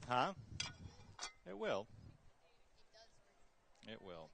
Huh? It will. It will.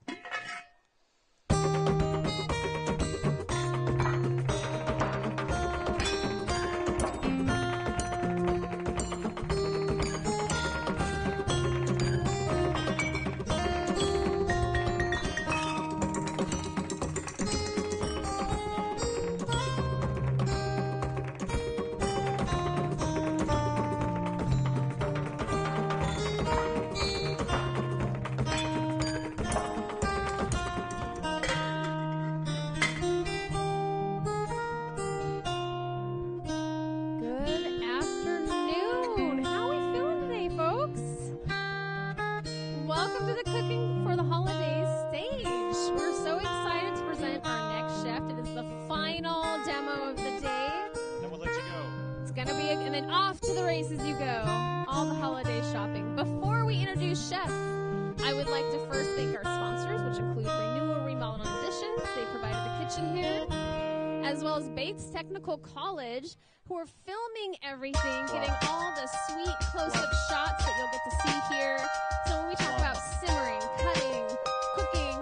College, who are filming everything, getting all the sweet close-up shots that you'll get to see here. So when we talk about simmering, cutting, cooking,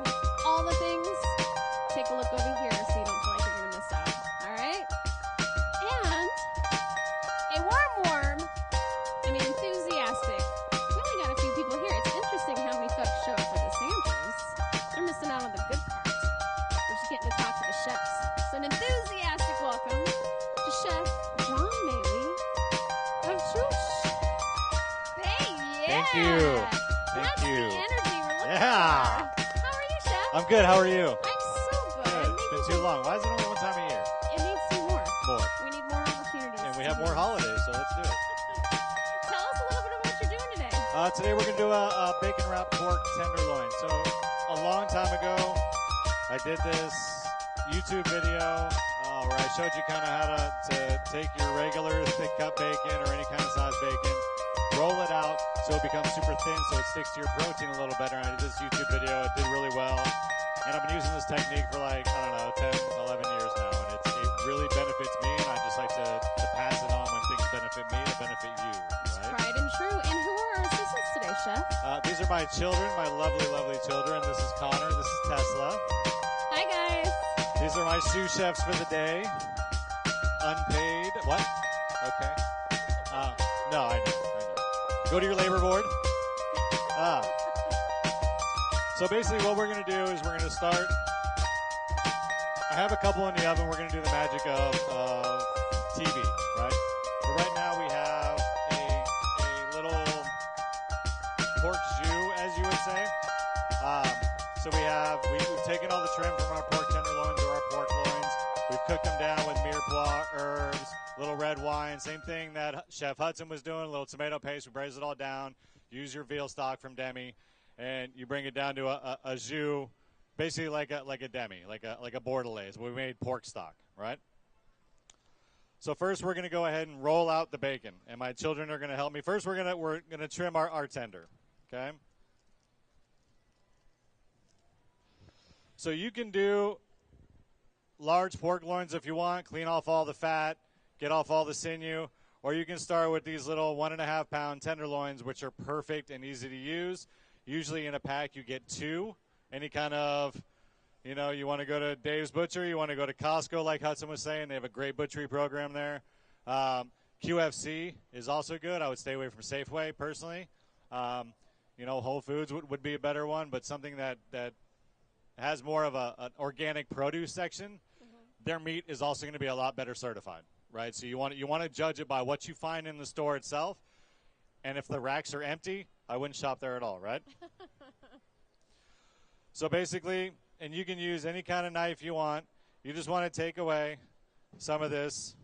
all the things, take a look over here so you don't feel like you're going to miss out. All right? And enthusiastic. We only got a few people here. It's interesting how many folks show up for the samples. They're missing out on the good part. We're just getting to talk to the chefs. So an enthusiastic welcome to Chef Jon Maley of Choosh. Hey, yeah. Thank you. That's the energy we're looking for. Yeah. How are you, Chef? I'm good. How are you? I'm so good. It's been too long. Why is it only one time a year? It needs to be more. More. We need more opportunities. And we have more holidays, so let's do it. Tell us a little bit of what you're doing today. Today we're going to do a bacon wrapped pork tenderloin. So a long time ago, I did this YouTube video where I showed you kind of how to take your regular thick cut bacon or any kind of size bacon, roll it out so it becomes super thin so it sticks to your protein a little better. And I did this YouTube video. It did really well. And I've been using this technique for 10, 11 years now. And it really benefits me, and I just like to pass it on when things benefit me to benefit you. Right? Tried and true. And who are our assistants today, Chef? These are my children, my lovely, lovely children. This is Connor. This is Tesla. Hi, guys. These are my sous chefs for the day. Unpaid. What? Okay. No, I know. Go to your labor board. So basically what we're going to do is we're going to start. I have a couple in the oven. We're going to do the magic of TV, right? But right now we have a little pork jus, as you would say. So we've taken all the trim from our pork tenderloins or our pork loins. We've cooked them down with mirepoix, herbs, little red wine. Same thing that Chef Hudson was doing, a little tomato paste. We braise it all down. Use your veal stock from Demi, and you bring it down to a jus, basically like a Demi, like a bordelaise. We made pork stock, right? So first we're going to go ahead and roll out the bacon, and my children are going to help me. First we're going to trim our tender, okay? So you can do large pork loins if you want, clean off all the fat, get off all the sinew, or you can start with these little 1.5 pound tenderloins, which are perfect and easy to use. Usually in a pack you get 2. Any kind of, you want to go to Dave's Butcher, you want to go to Costco, like Hudson was saying. They have a great butchery program there. QFC is also good. I would stay away from Safeway, personally. Whole Foods would be a better one, but something that has more of an organic produce section. Their meat is also going to be a lot better certified, right? So you want to judge it by what you find in the store itself. And if the racks are empty, I wouldn't shop there at all, right? So basically, and you can use any kind of knife you want. You just want to take away some of this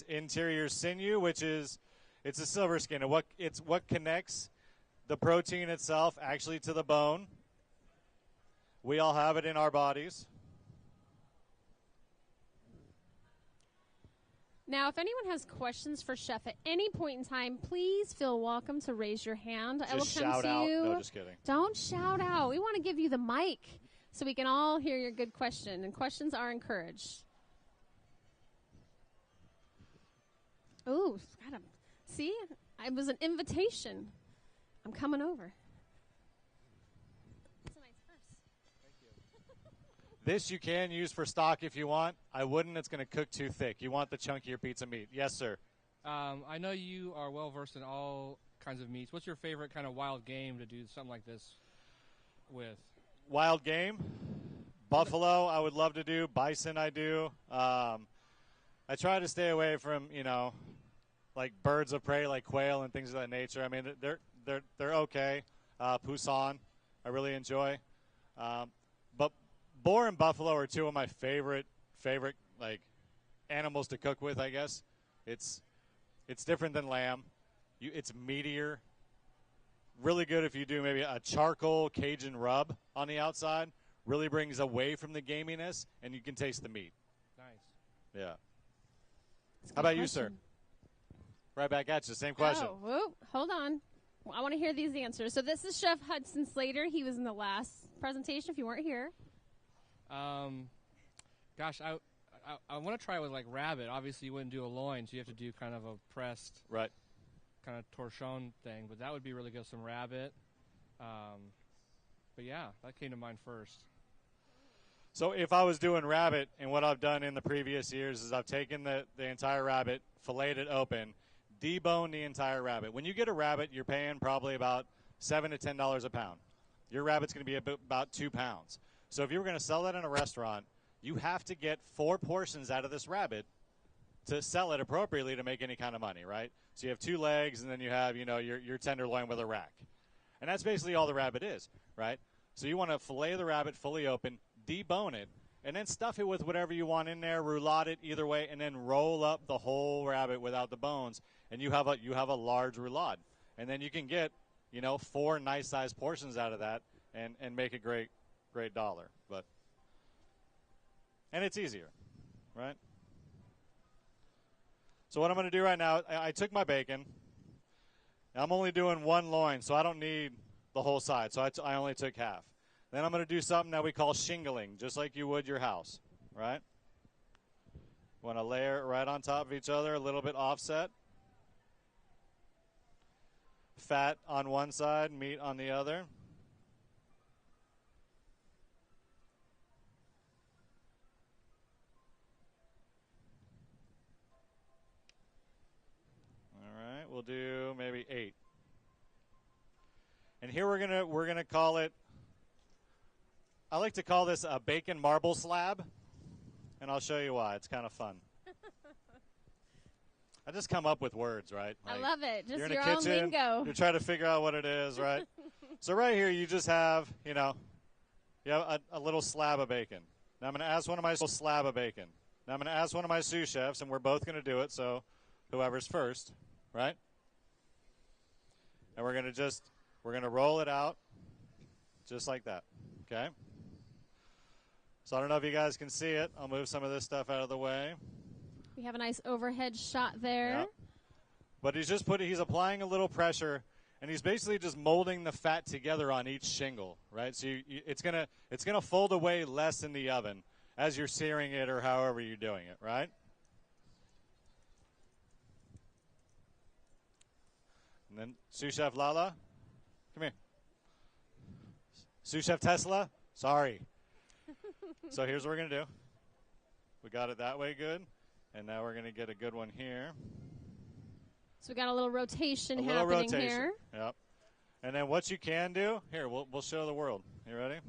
interior sinew, which is, it's a silver skin. And it's what connects the protein itself actually to the bone. We all have it in our bodies. Now, if anyone has questions for Chef at any point in time, please feel welcome to raise your hand. I will come to you. No, just kidding. Don't shout out. We want to give you the mic so we can all hear your good question, and questions are encouraged. Ooh, got a See? It was an invitation. I'm coming over. It's a nice purse. Thank you. This you can use for stock if you want. I wouldn't. It's going to cook too thick. You want the chunkier pizza meat. Yes, sir. I know you are well versed in all kinds of meats. What's your favorite kind of wild game to do something like this with? Wild game? Buffalo, I would love to do. Bison, I do. I try to stay away from, like birds of prey, like quail and things of that nature. I mean, they're okay. Poussin, I really enjoy. But boar and buffalo are two of my favorite like animals to cook with. I guess it's different than lamb. It's meatier. Really good if you do maybe a charcoal Cajun rub on the outside. Really brings away from the gaminess, and you can taste the meat. Nice. Yeah. How about you, sir? Right back at you. Same question. Oh, whoa, hold on. Well, I want to hear these answers. So this is Chef Hudson Slater. He was in the last presentation if you weren't here. Gosh, I want to try with like rabbit. Obviously, you wouldn't do a loin, so you have to do kind of a pressed, right, kind of torchon thing. But that would be really good. Some rabbit. But yeah, that came to mind first. So if I was doing rabbit, and what I've done in the previous years is I've taken the entire rabbit, filleted it open, deboned the entire rabbit. When you get a rabbit, you're paying probably about $7 to $10 a pound. Your rabbit's going to be about 2 pounds. So if you were going to sell that in a restaurant, you have to get 4 portions out of this rabbit to sell it appropriately to make any kind of money, right? So you have 2 legs, and then you have, your tenderloin with a rack. And that's basically all the rabbit is, right? So you want to fillet the rabbit fully open, debone it, and then stuff it with whatever you want in there, roulade it either way, and then roll up the whole rabbit without the bones, and you have a large roulade. And then you can get, 4 nice-sized portions out of that and make a great dollar. And it's easier, right? So what I'm going to do right now, I took my bacon. I'm only doing 1 loin, so I don't need the whole side. So I only took half. Then I'm going to do something that we call shingling, just like you would your house, right? You want to layer it right on top of each other, a little bit offset. Fat on one side, meat on the other. All right, we'll do maybe 8. And here we're gonna call it, I like to call this a bacon marble slab, and I'll show you why. It's kind of fun. I just come up with words, right? Like, I love it. Just you're in your a kitchen, own lingo. You're trying to figure out what it is, right? So right here, you just have, you have a little slab of bacon. Now I'm going to ask one of my slab of bacon. Now I'm going to ask one of my sous chefs, and we're both going to do it. So whoever's first, right? And we're going to roll it out just like that. Okay. So I don't know if you guys can see it. I'll move some of this stuff out of the way. We have a nice overhead shot there. Yep. But he's applying a little pressure, and he's basically just molding the fat together on each shingle, right? So it's gonna fold away less in the oven as you're searing it or however you're doing it, right? And then sous chef Lala, come here. Sous chef Tesla, sorry. So here's what we're going to do. We got it that way good. And now we're going to get a good one here. So we got a little rotation happening here. Yep. And then what you can do, here, we'll show the world. You ready?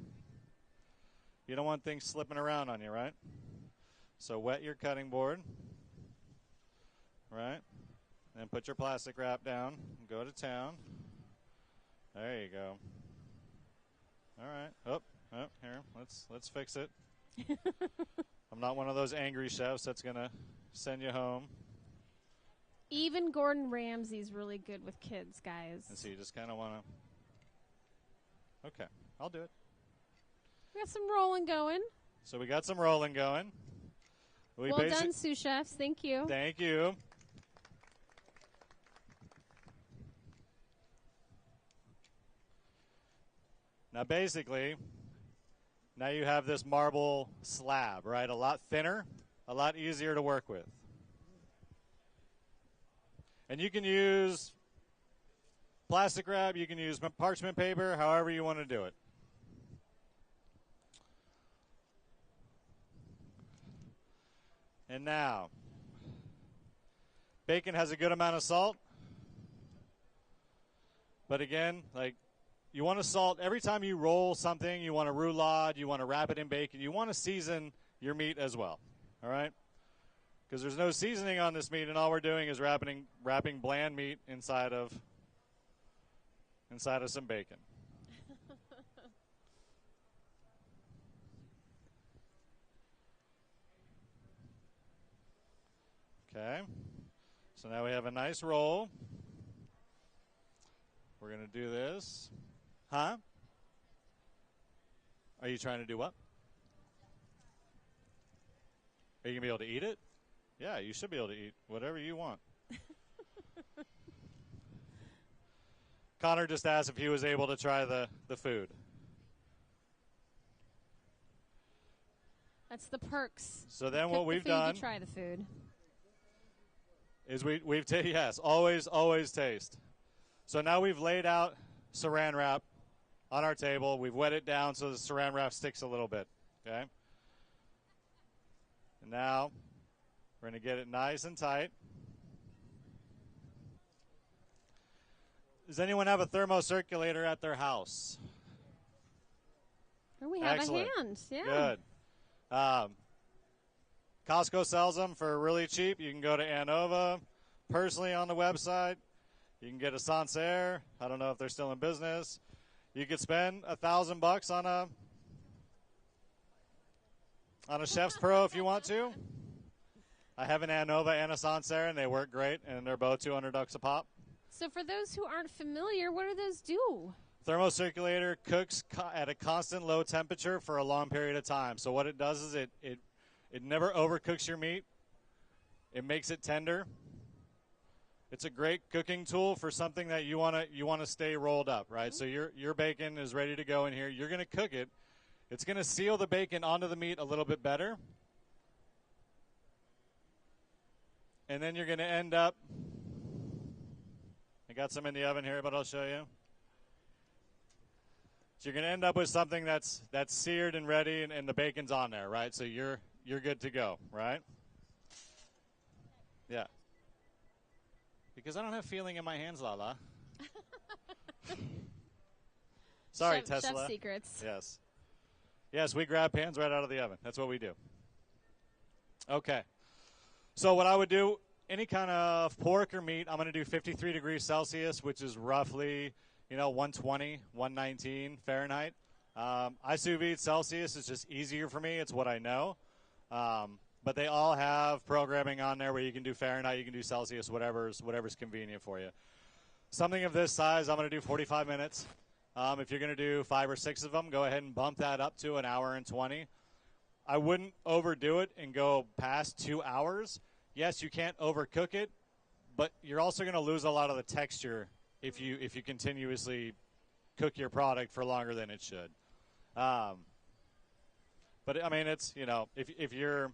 You don't want things slipping around on you, right? So wet your cutting board. Right? Then put your plastic wrap down and go to town. There you go. All right. Oh, here. Let's fix it. I'm not one of those angry chefs that's going to send you home. Even Gordon Ramsay's really good with kids, guys. And so you just kind of want to. Okay, I'll do it. We got some rolling going. So we got some rolling going. Well done, sous chefs. Thank you. Thank you. Now, basically, now you have this marble slab, right? A lot thinner, a lot easier to work with. And you can use plastic wrap, you can use parchment paper, however you want to do it. And now, bacon has a good amount of salt. But again, like, you want to salt every time you roll something, you want to roulade, you want to wrap it in bacon, you want to season your meat as well, all right? Because there's no seasoning on this meat, and all we're doing is wrapping bland meat inside of some bacon. Okay, so now we have a nice roll. We're going to do this. Huh? Are you trying to do what? Are you going to be able to eat it? Yeah, you should be able to eat whatever you want. Connor just asked if he was able to try the food. That's the perks. So then what we've done, to try the food, is we've yes, always taste. So now we've laid out saran wrap on our table. We've wet it down so the saran wrap sticks a little bit, okay? And now we're going to get it nice and tight. Does anyone have a thermocirculator at their house? Oh, we have Excellent. a hand. Yeah. Good. Costco sells them for really cheap. You can go to Anova. Personally, on the website, you can get a Sancerre. I don't know if they're still in business. You could spend $1,000 on a Chef's Pro if you want to. I have an Anova and a Sancerre, and they work great, and they're both $200 a pop. So for those who aren't familiar, what do those do? Thermocirculator cooks at a constant low temperature for a long period of time. So what it does is it never overcooks your meat. It makes it tender. It's a great cooking tool for something that you want to stay rolled up, right? So your bacon is ready to go in here. You're going to cook it. It's going to seal the bacon onto the meat a little bit better. And then you're going to end up, I got some in the oven here, but I'll show you. So you're going to end up with something that's seared and ready, and the bacon's on there, right? So you're good to go, right? Yeah. Because I don't have feeling in my hands, Lala. Sorry, Tesla. Chef secrets. Yes. Yes, we grab pans right out of the oven. That's what we do. Okay. So what I would do, any kind of pork or meat, I'm going to do 53 degrees Celsius, which is roughly, 120, 119 Fahrenheit. I sous vide Celsius. It's just easier for me. It's what I know. But they all have programming on there where you can do Fahrenheit, you can do Celsius, whatever's convenient for you. Something of this size, I'm going to do 45 minutes. If you're going to do 5 or 6 of them, go ahead and bump that up to 1 hour and 20. I wouldn't overdo it and go past 2 hours. Yes, you can't overcook it, but you're also going to lose a lot of the texture if you continuously cook your product for longer than it should. But I mean, it's if you're,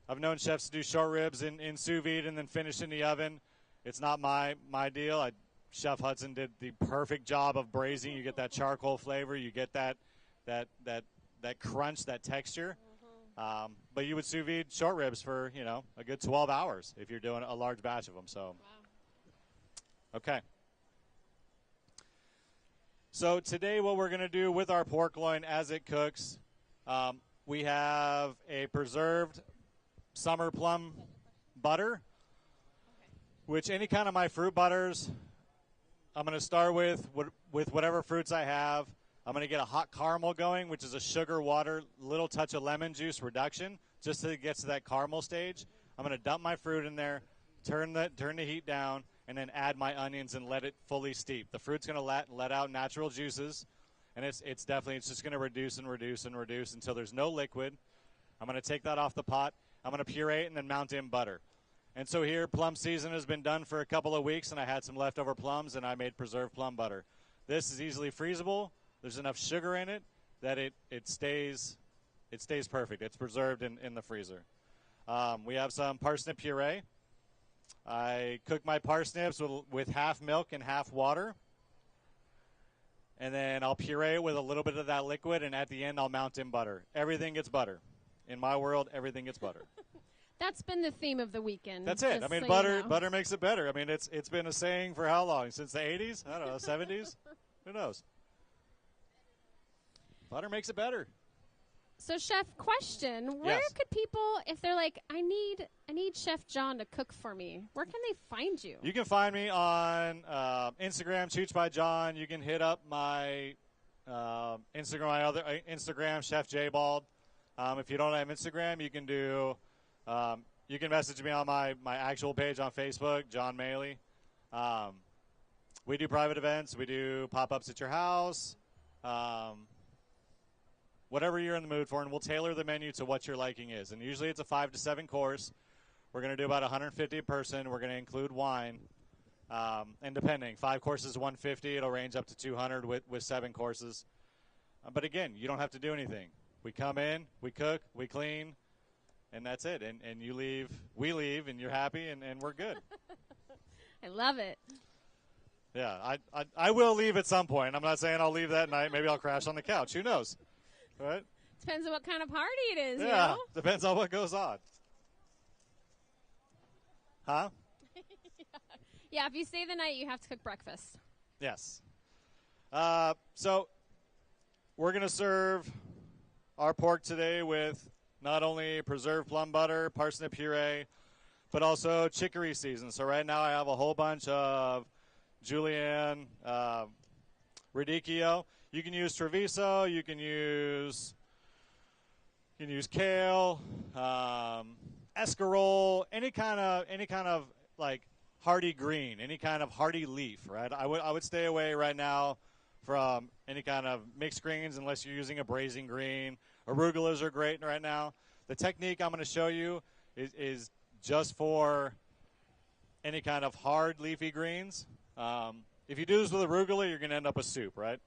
I've known chefs to do short ribs in sous vide and then finish in the oven. It's not my deal. Chef Hudson did the perfect job of braising. You get that charcoal flavor. You get that crunch, that texture. Mm-hmm. But you would sous vide short ribs for a good 12 hours if you're doing a large batch of them. So, wow. Okay. So today, what we're going to do with our pork loin as it cooks, we have a preserved summer plum butter, which any kind of my fruit butters, I'm going to start with whatever fruits I have. I'm going to get a hot caramel going, which is a sugar, water, little touch of lemon juice reduction, just so it gets to that caramel stage. I'm going to dump my fruit in there, turn the heat down, and then add my onions and let it fully steep. The fruit's going to let out natural juices, and it's just going to reduce and reduce and reduce until there's no liquid. I'm going to take that off the pot. I'm going to puree it and then mount in butter. And so here, plum season has been done for a couple of weeks, and I had some leftover plums, and I made preserved plum butter. This is easily freezable. There's enough sugar in it that it stays perfect. It's preserved in the freezer. We have some parsnip puree. I cook my parsnips with half milk and half water. And then I'll puree it with a little bit of that liquid, and at the end I'll mount in butter. Everything gets butter. In my world, everything gets butter. That's been the theme of the weekend. That's it. I mean, so butter you know. butter makes it better. I mean, it's been a saying for how long? Since the 80s? I don't know, 70s? Who knows? Butter makes it better. So, Chef, question: where Yes. could people, if they're like, I need Chef Jon to cook for me, where can they find you? You can find me on Instagram, Chooch by Jon. You can hit up my Instagram, my other Instagram, Chef J Bald. If you don't have Instagram, you can do. You can message me on my actual page on Facebook, Jon Maley. We do private events. We do pop-ups at your house. Whatever you're in the mood for, and we'll tailor the menu to what your liking is. And usually it's a 5 to 7 course. We're going to do about 150 a person. We're going to include wine. And depending, 5 courses, 150. It'll range up to 200 with 7 courses. But again, you don't have to do anything. We come in, we cook, we clean, and that's it. And you leave, we leave, and you're happy, and we're good. I love it. Yeah, I will leave at some point. I'm not saying I'll leave that night. Maybe I'll crash on the couch. Who knows? Right? Depends on what kind of party it is, Yeah, you know? depends on what goes on. Huh? Yeah, if you stay the night, you have to cook breakfast. Yes. So we're going to serve our pork today with not only preserved plum butter, parsnip puree, but also chicory season. So right now I have a whole bunch of julienne, radicchio. You can use Treviso. You can use kale, escarole, any kind of like hardy green, any kind of hardy leaf. Right. I would stay away right now from any kind of mixed greens unless you're using a braising green. Arugulas are great right now. The technique I'm going to show you is just for any kind of hard leafy greens. If you do this with arugula, you're going to end up with soup, right?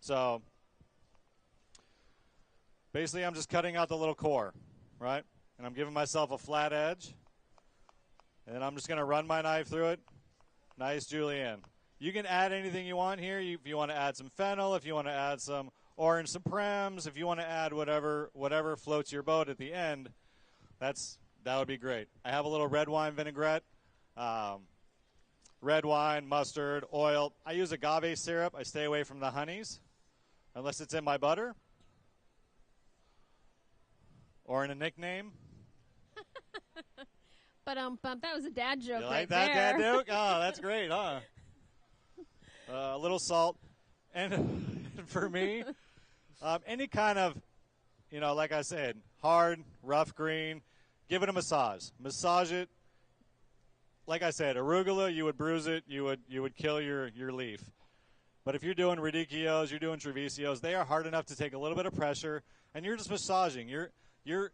So basically I'm just cutting out the little core, right? And I'm giving myself a flat edge. And I'm just going to run my knife through it. Nice julienne. You can add anything you want here. If you want to add some fennel, if you want to add some orange supremes, if you want to add whatever floats your boat at the end, that would be great. I have a little red wine vinaigrette. Red wine, mustard, oil. I use agave syrup. I stay away from the honeys unless it's in my butter or in a nickname. But that was a dad joke You right like that, there. dad joke? Oh, that's great, huh? A little salt. And for me, any kind of, like I said, hard, rough green, give it a massage. Massage it. Like I said, arugula, you would bruise it, you would kill your leaf. But if you're doing radicchios, you're doing trevisios, they are hard enough to take a little bit of pressure, and you're just massaging. You're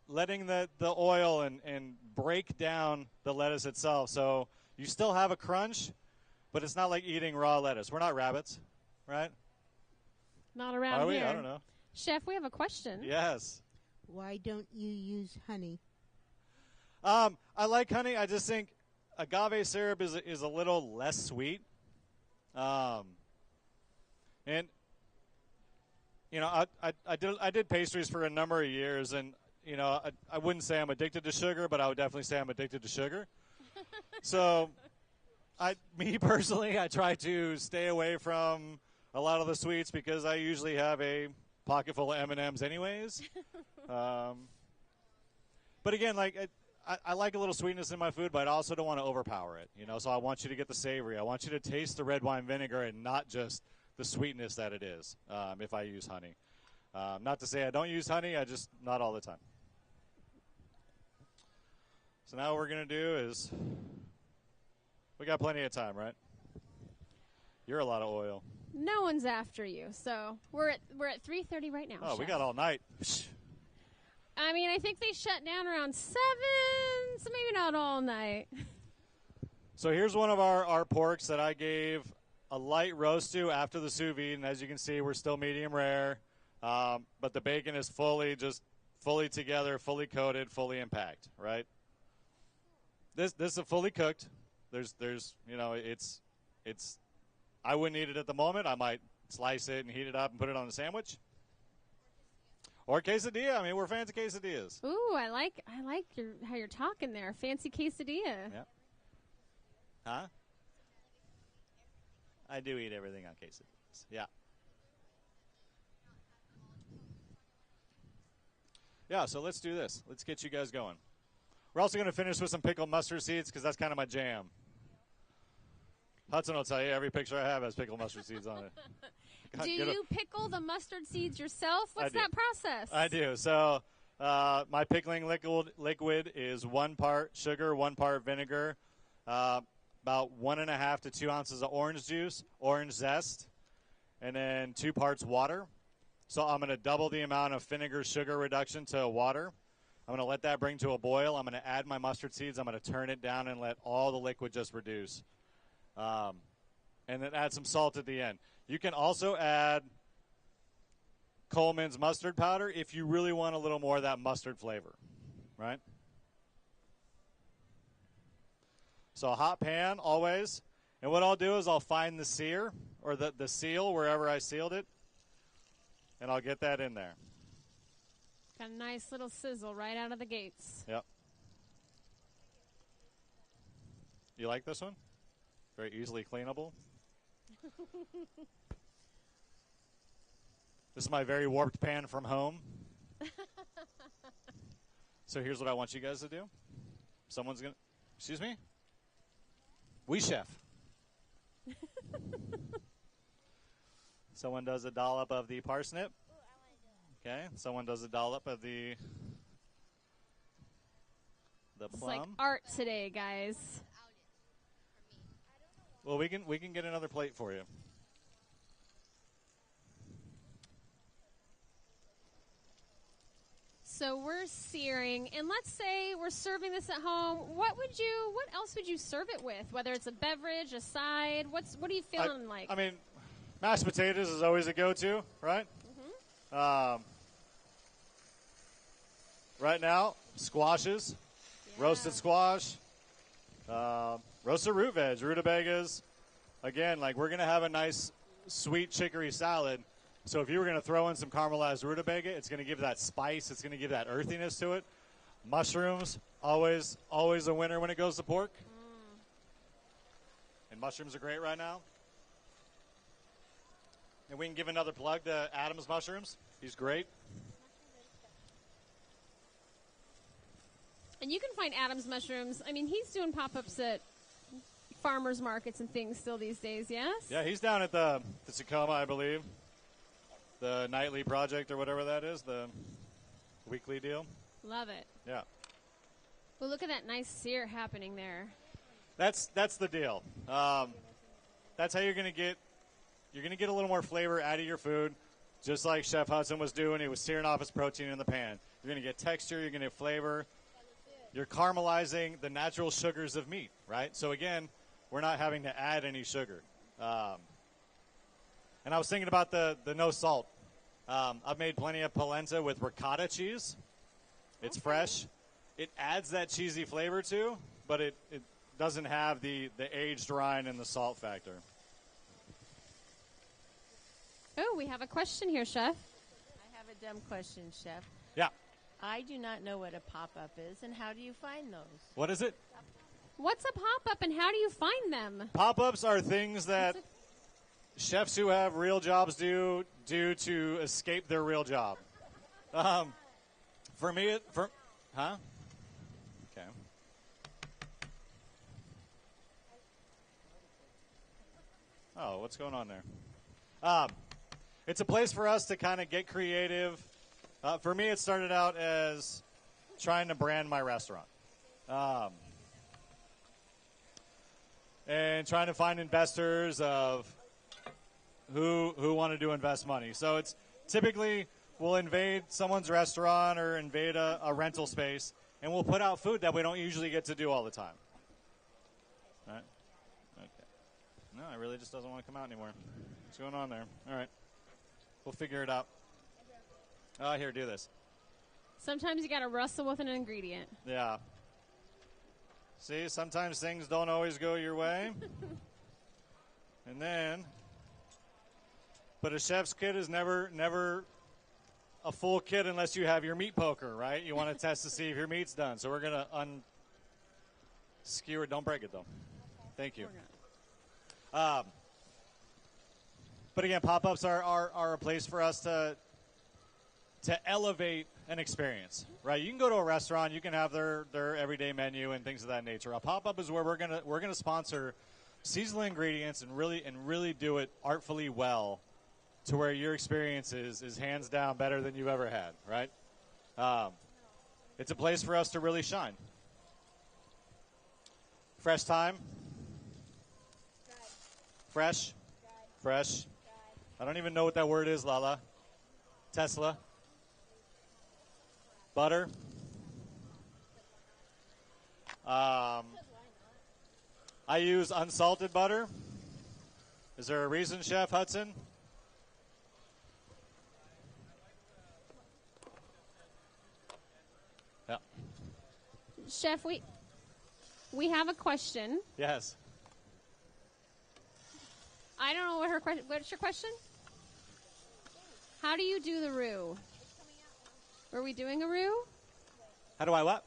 letting the oil and break down the lettuce itself. So you still have a crunch, but it's not like eating raw lettuce. We're not rabbits, right? Not around Are we? here. I don't know. Chef, we have a question. Yes. Why don't you use honey? I like honey. I just think agave syrup is a little less sweet. And I did pastries for a number of years, and I wouldn't say I'm addicted to sugar, but I would definitely say I'm addicted to sugar. So, me personally, I try to stay away from a lot of the sweets because I usually have a pocket full of M&Ms anyways. But again, I like a little sweetness in my food, but I also don't want to overpower it. So I want you to get the savory. I want you to taste the red wine vinegar and not just the sweetness that it is if I use honey. Not to say I don't use honey, I just not all the time. So now what we're going to do is, we got plenty of time, right? You're a lot of oil. No one's after you, so we're at 3:30 right now. Oh, we Chef. got all night. I mean, I think they shut down around 7, so maybe not all night. So here's one of our porks that I gave a light roast to after the sous vide, and as you can see, we're still medium rare, but the bacon is fully together, fully coated, fully impact, right? this is fully cooked. There's it's. I wouldn't eat it at the moment. I might slice it and heat it up and put it on a sandwich. Or quesadilla. I mean, we're fans of quesadillas. Ooh, I like how you're talking there. Fancy quesadilla. Yeah. Huh? I do eat everything on quesadillas. Yeah. Yeah, so let's do this. Let's get you guys going. We're also going to finish with some pickled mustard seeds because that's kind of my jam. Hudson will tell you every picture I have has pickled mustard seeds on it. Do you pickle the mustard seeds yourself? What's that process? I do. So my pickling liquid is 1 part sugar, 1 part vinegar, about 1.5 to 2 ounces of orange juice, orange zest, and then 2 parts water. So I'm going to double the amount of vinegar sugar reduction to water. I'm going to let that bring to a boil. I'm going to add my mustard seeds. I'm going to turn it down and let all the liquid just reduce. And then add some salt at the end. You can also add Coleman's mustard powder if you really want a little more of that mustard flavor, right? So a hot pan always. And what I'll do is I'll find the sear or the seal wherever I sealed it, and I'll get that in there. Got a nice little sizzle right out of the gates. Yep. You like this one? Very easily cleanable. This is my very warped pan from home. So here's what I want you guys to do. Someone's going to, excuse me? We chef. Someone does a dollop of the parsnip. Okay. Someone does a dollop of the plum. It's like art today, guys. Well, we can get another plate for you. So we're searing, and let's say we're serving this at home. What else would you serve it with? Whether it's a beverage, a side, what are you feeling like? I mean, mashed potatoes is always a go-to, right? Mm-hmm. Right now, squashes, roasted squash, roasted root veg, rutabagas. Again, like we're going to have a nice sweet chicory salad. So if you were going to throw in some caramelized rutabaga, it's going to give that spice. It's going to give that earthiness to it. Mushrooms, always a winner when it goes to pork. And mushrooms are great right now. And we can give another plug to Adam's Mushrooms. He's great. And you can find Adam's Mushrooms. I mean, he's doing pop-ups at farmers markets and things still these days, yes? Yeah, he's down at the Tacoma, I believe. The nightly project or whatever that is, the weekly deal. Love it. Yeah. Well, look at that nice sear happening there. That's the deal. That's how you're going to get a little more flavor out of your food, just like Chef Hudson was doing. He was searing off his protein in the pan. You're going to get texture. You're going to get flavor. You're caramelizing the natural sugars of meat, right? So, again, we're not having to add any sugar. And I was thinking about the no salt. I've made plenty of polenta with ricotta cheese. It's fresh. It adds that cheesy flavor too, but it doesn't have the aged rind and the salt factor. Oh, we have a question here, Chef. I have a dumb question, Chef. Yeah. I do not know what a pop-up is, and how do you find those? What is it? What's a pop-up and how do you find them? Pop-ups are things that chefs who have real jobs do to escape their real job. For me, huh? Okay. Oh, what's going on there? It's a place for us to kind of get creative. For me, it started out as trying to brand my restaurant. And trying to find investors of who wanted to invest money. So it's typically we'll invade someone's restaurant or invade a rental space, and we'll put out food that we don't usually get to do all the time. All right? Okay. No, it really just doesn't want to come out anymore. What's going on there? All right. We'll figure it out. Here, do this. Sometimes you got to wrestle with an ingredient. Yeah. See, sometimes things don't always go your way. And then, but a chef's kit is never a full kit unless you have your meat poker, right? You want to test to see if your meat's done. So we're going to skewer it. Don't break it, though. Thank you. But again, pop-ups are a place for us to elevate an experience, right? You can go to a restaurant, you can have their everyday menu and things of that nature. A pop-up is where we're gonna sponsor seasonal ingredients and really do it artfully well, to where your experience is hands down better than you've ever had, right? It's a place for us to really shine. Fresh thyme. Fresh. Fresh. I don't even know what that word is, Lala. Tesla. Butter. I use unsalted butter. Is there a reason, Chef Hudson? Yeah. Chef, we have a question. Yes. I don't know what her question. What's your question? How do you do the roux? Were we doing a roux? How do I what?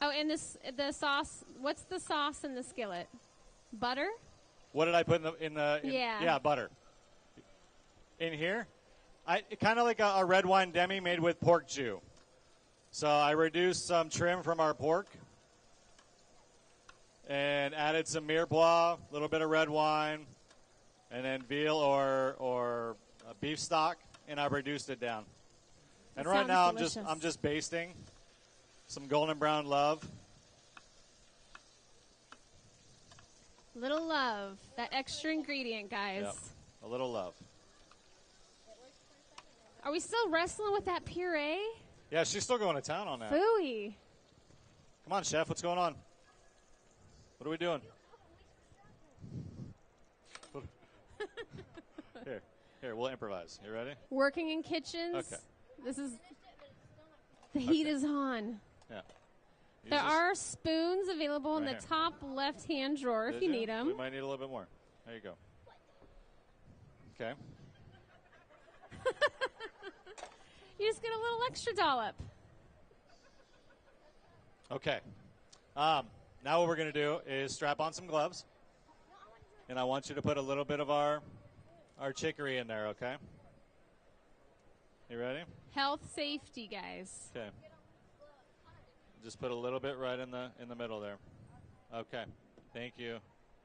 Oh, and the sauce. What's the sauce in the skillet? Butter? What did I put in the Yeah, butter. In here, I kind of like a red wine demi made with pork jus. So I reduced some trim from our pork and added some mirepoix, a little bit of red wine, and then veal or beef stock, and I reduced it down. And right now I'm just basting some golden brown love. Little love, that extra ingredient, guys. Yep, a little love. Are we still wrestling with that puree? Yeah, she's still going to town on that. Phooey. Come on, Chef, what's going on? What are we doing? Here, we'll improvise. You ready? Working in kitchens. Okay. The heat is on. Yeah. There are spoons available in the top left-hand drawer if you need them. We might need a little bit more. There you go. Okay. You just get a little extra dollop. Okay. Now what we're going to do is strap on some gloves. And I want you to put a little bit of our chicory in there, okay? You ready? Health, safety, guys. Okay. Just put a little bit right in the middle there. Okay. Thank you.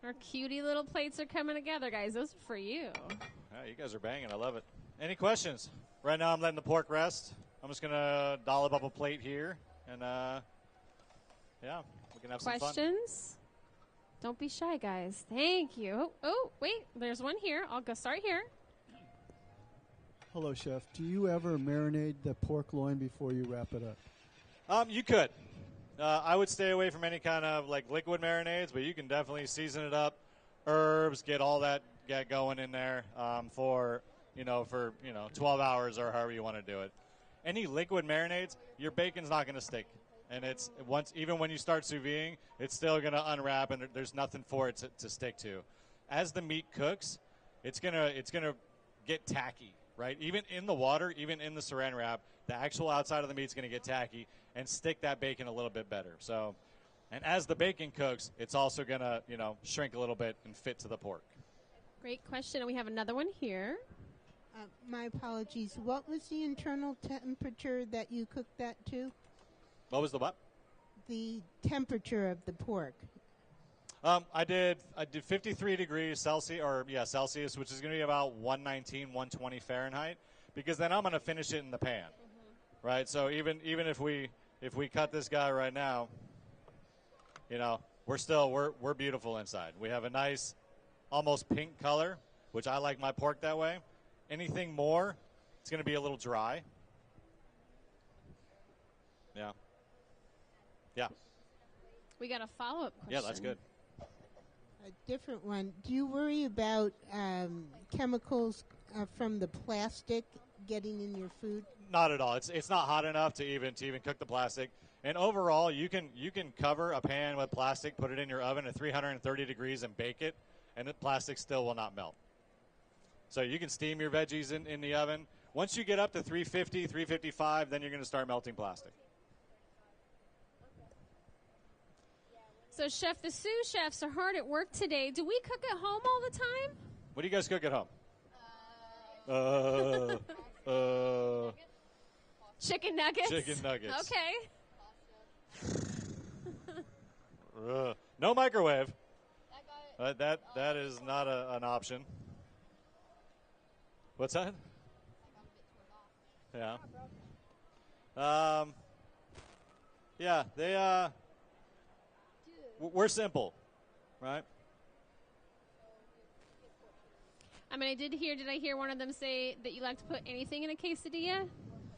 Our cutie little plates are coming together, guys. Those are for you. Yeah, you guys are banging. I love it. Any questions? Right now I'm letting the pork rest. I'm just going to dollop up a plate here. And, yeah, we can have some fun. Questions? Don't be shy, guys. Thank you. Oh, wait. There's one here. I'll go start here. Hello, Chef. Do you ever marinate the pork loin before you wrap it up? You could. I would stay away from any kind of like liquid marinades, but you can definitely season it up, herbs, get all that going in there for 12 hours or however you want to do it. Any liquid marinades, your bacon's not going to stick, and even when you start sous videing, it's still going to unwrap, and there's nothing for it to stick to. As the meat cooks, it's gonna get tacky, right? Even in the water, even in the saran wrap, the actual outside of the meat's going to get tacky and stick that bacon a little bit better. So, and as the bacon cooks, it's also going to, shrink a little bit and fit to the pork. Great question. And we have another one here. My apologies. What was the internal temperature that you cooked that to? What was the what? The temperature of the pork. I did 53 degrees Celsius, which is going to be about 119, 120 Fahrenheit, because then I'm going to finish it in the pan, right? So even if we cut this guy right now, we're beautiful inside. We have a nice, almost pink color, which I like my pork that way. Anything more, it's going to be a little dry. Yeah. Yeah. We got a follow-up question. Yeah, that's good. A different one. Do you worry about chemicals from the plastic getting in your food? Not at all. It's not hot enough to even cook the plastic. And overall, you can cover a pan with plastic, put it in your oven at 330 degrees and bake it, and the plastic still will not melt. So you can steam your veggies in the oven. Once you get up to 350, 355, then you're going to start melting plastic. So, Chef, the sous chefs are hard at work today. Do we cook at home all the time? What do you guys cook at home? Chicken nuggets? Chicken nuggets. Okay. No microwave. That is not an option. What's that? Yeah. Yeah, they we're simple, right? I mean, did I hear one of them say that you like to put anything in a quesadilla?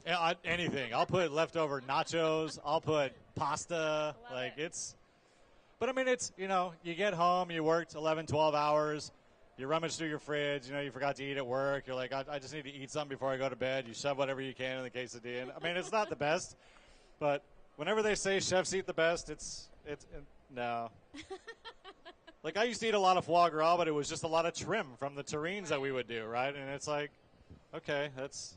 Yeah, anything. I'll put leftover nachos. I'll put pasta. But I mean, it's, you get home, you worked 11, 12 hours, you rummage through your fridge, you forgot to eat at work. You're like, I just need to eat something before I go to bed. You shove whatever you can in the quesadilla. And, I mean, it's not the best, but whenever they say chefs eat the best, no. Like, I used to eat a lot of foie gras, but it was just a lot of trim from the terrines that we would do, right? And it's like, okay, that's...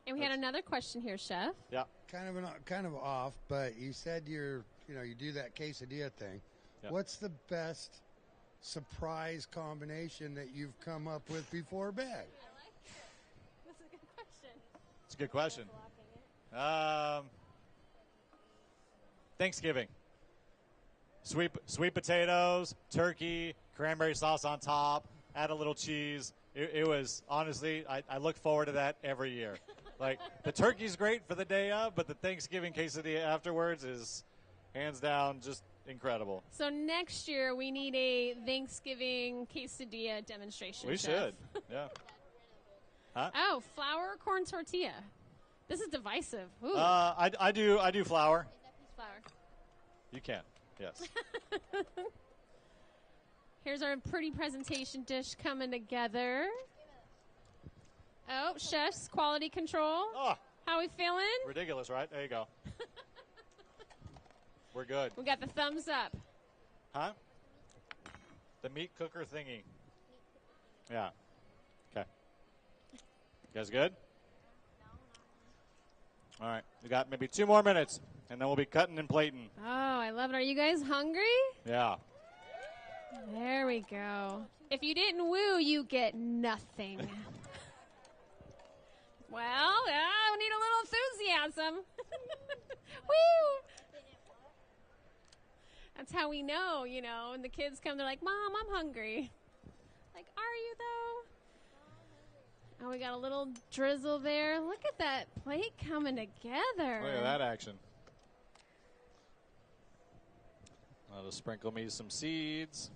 And we had another question here, Chef. Yeah. Kind of off, but you said you do that quesadilla thing. Yep. What's the best surprise combination that you've come up with before bed? I like it. That's a good question. It's a good question. Thanksgiving. Sweet potatoes, turkey, cranberry sauce on top, add a little cheese. It was, honestly, I look forward to that every year. Like, the turkey's great for the day of, but the Thanksgiving quesadilla afterwards is, hands down, just incredible. So next year, we need a Thanksgiving quesadilla demonstration, We Chef. should, yeah. Huh? Oh, flour or corn tortilla? This is divisive. Ooh. I do flour. Flour. You can, yes. Here's our pretty presentation dish coming together. Oh, chef's quality control. Oh, How we feeling? ridiculous, right? There you go. We're good. We got the thumbs up. Huh? The meat cooker thingy. Yeah. Okay. You guys good? All right. We got maybe 2 more minutes, and then we'll be cutting and plating. Oh, I love it. Are you guys hungry? Yeah. There we go. If you didn't woo, you get nothing. Well, we need a little enthusiasm. Woo! That's how we know, when the kids come, they're like, Mom, I'm hungry. Like, are you, though? Oh, we got a little drizzle there. Look at that plate coming together. Look at that action. I'll just sprinkle me some seeds.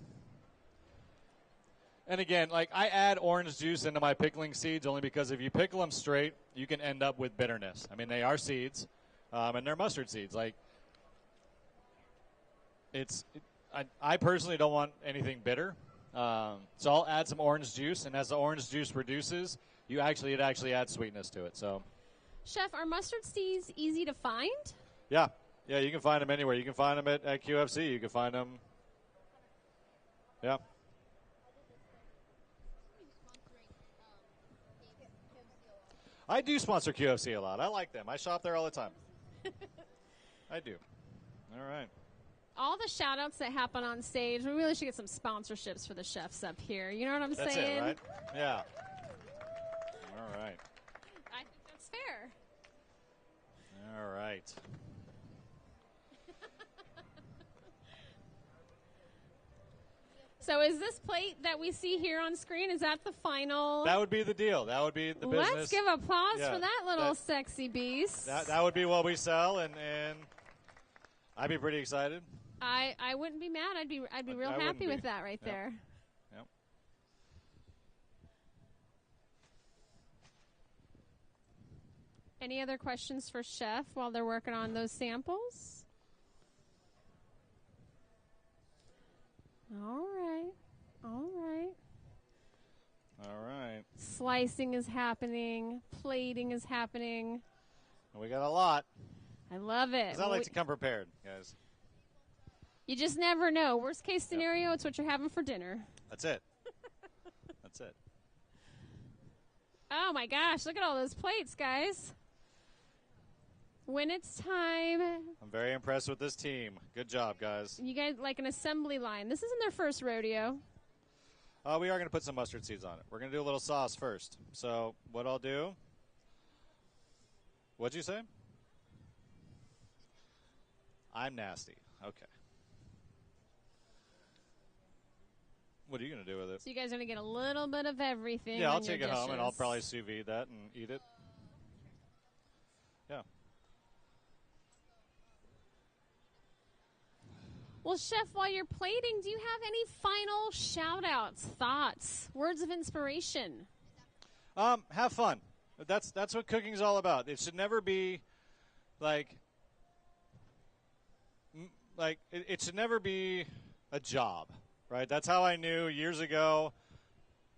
And again, like, I add orange juice into my pickling seeds only because if you pickle them straight, you can end up with bitterness. I mean, they are seeds, and they're mustard seeds. Like, I personally don't want anything bitter, so I'll add some orange juice, and as the orange juice reduces, it actually adds sweetness to it. So, Chef, are mustard seeds easy to find? yeah, you can find them anywhere. You can find them at QFC. You can find them. Yeah. I do sponsor QFC a lot. I like them. I shop there all the time. I do. All right. All the shout-outs that happen on stage, we really should get some sponsorships for the chefs up here. You know what I'm That's saying? it, right? Yeah. All right. I think that's fair. All right. So is this plate that we see here on screen, is that the final? That would be the deal. That would be the business. Let's give applause Yeah, for that little sexy beast. That would be what we sell, and I'd be pretty excited. I wouldn't be mad. I'd be real I happy wouldn't with be. that right Yep. there. Yep. Any other questions for Chef while they're working on those samples? All right. All right. All right. Slicing is happening. Plating is happening. We got a lot. I love it. 'Cause I like to come prepared, guys. You just never know. Worst case scenario, it's what you're having for dinner. That's it. That's it. Oh, my gosh. Look at all those plates, guys. When it's time. I'm very impressed with this team. Good job, guys. You guys like an assembly line. This isn't their first rodeo. We are going to put some mustard seeds on it. We're going to do a little sauce first. So what I'll do. What'd you say? I'm nasty. Okay. What are you going to do with it? So you guys are going to get a little bit of everything. Yeah, I'll on your take it home and I'll dishes. probably sous vide that and eat it. Yeah. Well, Chef, while you're plating, do you have any final shout-outs, thoughts, words of inspiration? Have fun. That's what cooking's all about. It should never be like it should never be a job, right? That's how I knew years ago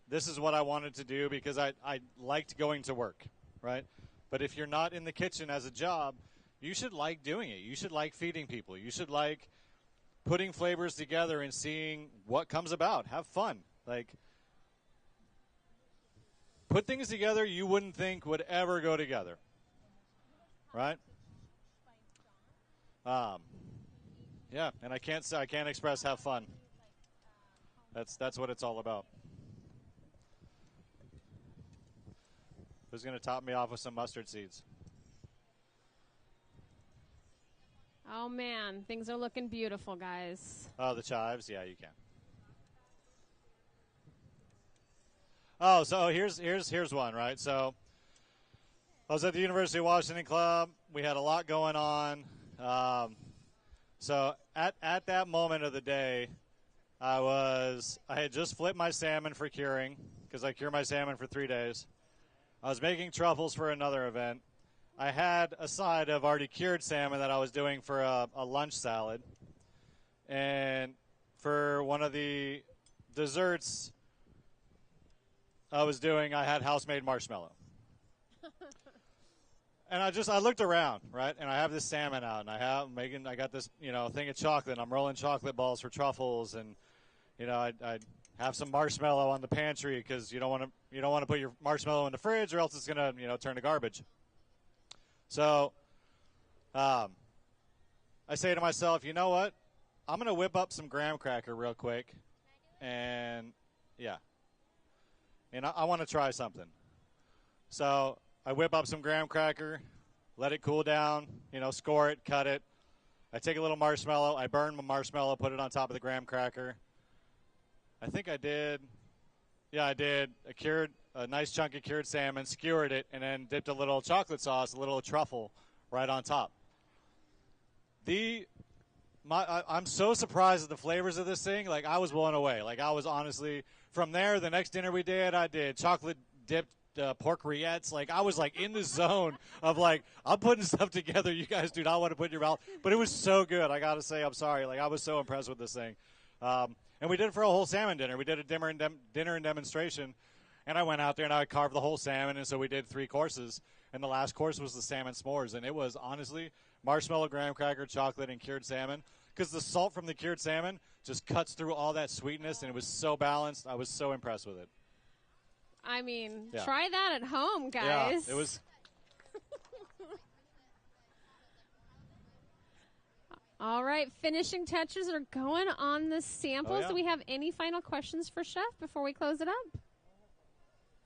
this is what I wanted to do because I liked going to work, right? But if you're not in the kitchen as a job, you should like doing it. You should like feeding people. You should like putting flavors together and seeing what comes about. Have fun. Like, put things together you wouldn't think would ever go together, right? Yeah, and I can't express have fun. That's what it's all about. Who's going to top me off with some mustard seeds? Oh, man. Things are looking beautiful, guys. Oh, the chives? Yeah, you can. Oh, so here's one, right? So I was at the University of Washington Club. We had a lot going on. So at that moment of the day, I had just flipped my salmon for curing because I cure my salmon for 3 days. I was making truffles for another event. I had a side of already cured salmon that I was doing for a lunch salad. And for one of the desserts I was doing, I had house-made marshmallow. And I looked around, right? And I have this salmon out, and I got this, thing of chocolate. And I'm rolling chocolate balls for truffles, and I have some marshmallow on the pantry because you don't want to put your marshmallow in the fridge, or else it's gonna turn to garbage. So, I say to myself, you know what? I'm gonna whip up some graham cracker real quick, and I want to try something. So I whip up some graham cracker, let it cool down, score it, cut it. I take a little marshmallow, I burn my marshmallow, put it on top of the graham cracker. I think I did. Yeah, I did. A nice chunk of cured salmon, skewered it, and then dipped a little chocolate sauce, a little truffle right on top. I'm so surprised at the flavors of this thing. Like, I was blown away. Like, I was honestly, from there, the next dinner we did, I did chocolate dipped pork rillettes. Like, I was like in the zone of like, I'm putting stuff together you guys do not want to put in your mouth. But it was so good. I got to say, I'm sorry. Like, I was so impressed with this thing. And we did it for a whole salmon dinner. We did a dinner and demonstration. And I went out there and I carved the whole salmon. And so we did 3 courses. And the last course was the salmon s'mores. And it was honestly marshmallow, graham cracker, chocolate, and cured salmon. Because the salt from the cured salmon just cuts through all that sweetness. And it was so balanced. I was so impressed with it. I mean, Yeah. try that at home, guys. Yeah, it was. All right, finishing touches are going on the samples. Oh, yeah. Do we have any final questions for Chef before we close it up?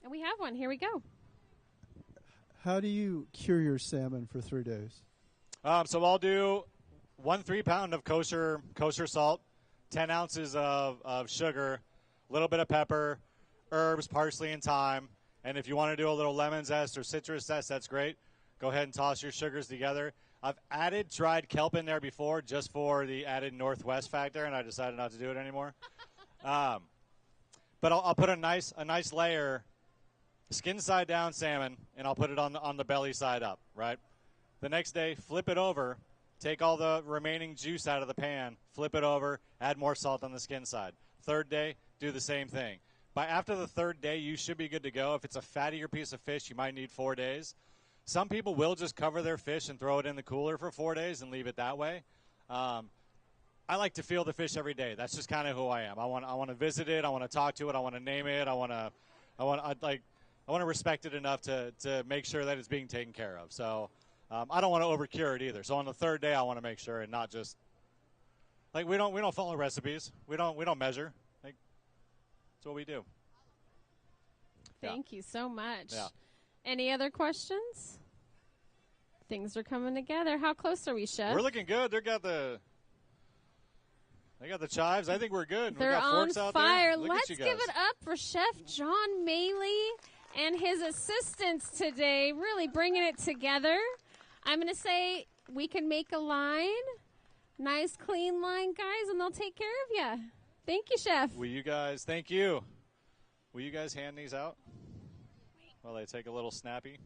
And we have one. Here we go. How do you cure your salmon for 3 days? So I'll do 1 3-pound of kosher salt, 10 ounces of sugar, a little bit of pepper, herbs, parsley, and thyme. And if you want to do a little lemon zest or citrus zest, that's great. Go ahead and toss your sugars together. I've added dried kelp in there before just for the added northwest factor, and I decided not to do it anymore. But I'll put a nice layer, skin side down salmon, and I'll put it on the belly side up, right? The next day, flip it over, take all the remaining juice out of the pan, flip it over, add more salt on the skin side. Third day, do the same thing. After the third day, you should be good to go. If it's a fattier piece of fish, you might need 4 days. Some people will just cover their fish and throw it in the cooler for 4 days and leave it that way. I like to feel the fish every day. That's just kind of who I am. I want to visit it. I want to talk to it. I want to name it. I want to respect it enough to make sure that it's being taken care of. So I don't want to overcure it either. So on the third day, I want to make sure and not just like we don't follow recipes. We don't measure. Like that's what we do. Thank you so much. Yeah. Any other questions? Things are coming together. How close are we, Chef? We're looking good. They got the chives. I think we're good. They're we got on forks out fire. there. Look Let's at you give guys. it up for Chef Jon Maley and his assistants today, really bringing it together. I'm going to say we can make a line, nice clean line, guys, and they'll take care of you. Thank you, Chef. Thank you. Will you guys hand these out while they take a little snappy?